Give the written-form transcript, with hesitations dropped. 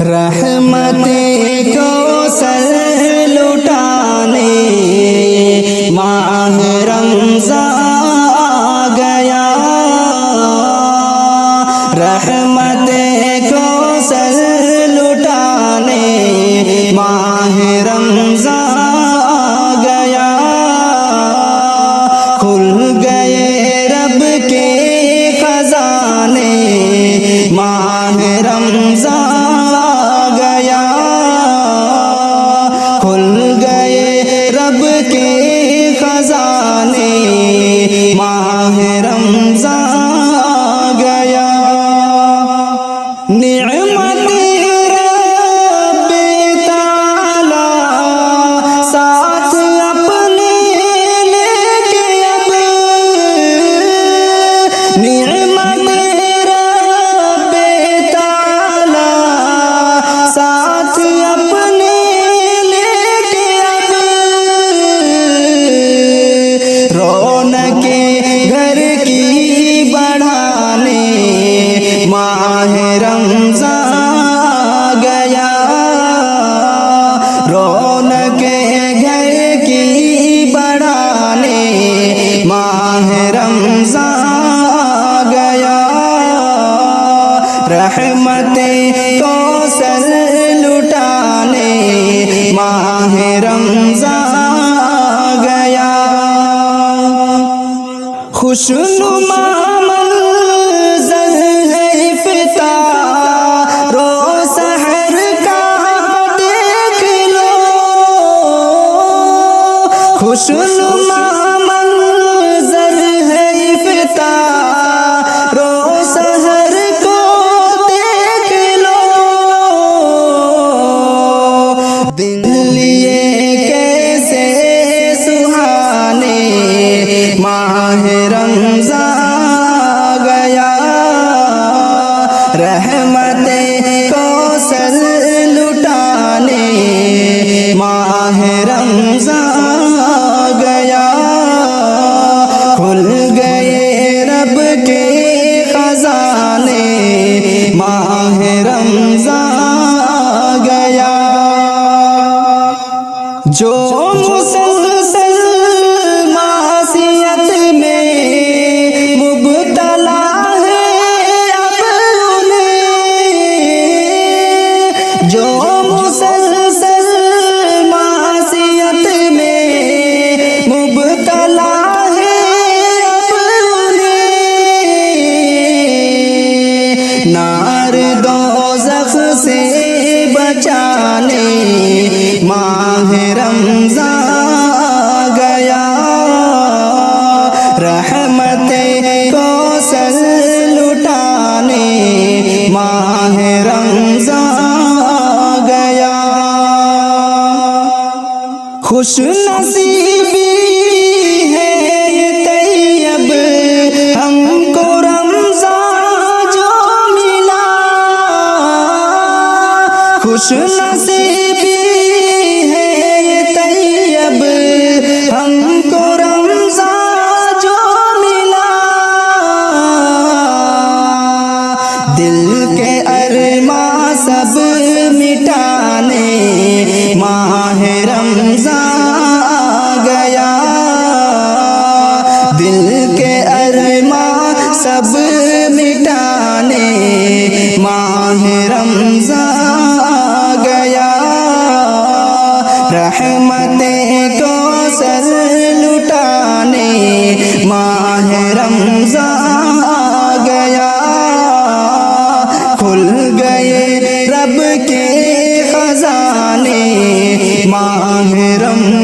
رحمتیں کو سر لٹانے ماہ رمضان آ گیا، رحمتیں کو سر لٹانے ماہ رمضان آ گیا، کھل گئے رب کے خزانے ماہ رمضان آ گیا، کھل گئے رب کے خزانے ماہ رمضان آ گیا، نعمت رب تعالی ساتھ اپنے لے کے اب، نعمت رب تعالی ساتھ اپنے لے کے اب، رونق گھر کی بڑھانے ماہ رمضان آ گیا، رونق گھر کی بڑھانے ماہ رمضان آ گیا، رحمتیں کو سر لٹانے ماہ رمضان آ گیا، خوشنما منظر ہے افطار و سحر کا دیکھ لو، خوشنما منظر ہے افطار و سحر کو دیکھ لو، دن لیے کیسے سہانے ماہ رمضان آ گیا، رحمتیں کو سر لٹانے ماہ رمضان آ گیا، کھل گئے رب کے خزانے ماہ رمضان آ گیا، جو مسلسل معصیت میں مبتلا ہے اب انہیں، جو مسلسل معصیت میں مبتلا ہے اب انہیں، نار دوزخ سے بچانے ماہ رمضان آ گیا، رحمتیں کو سر لٹانے ماہ رمضان آ گیا، خوش نصیبی ہے یہ طیب ہم کو رمضان جو ملا، خوش نصیبی ہے یہ طیب ہم کو رمضان جو ملا، دل کے ارماں سب مٹانے ماہ رمضان آ گیا، دل کے ارماں سب مٹانے ماہ رمضان آ گیا، رحمتیں کو سر لٹانے ماہ رمضان آ گیا، کھل گئے رب کے خزانے ماہ رمضان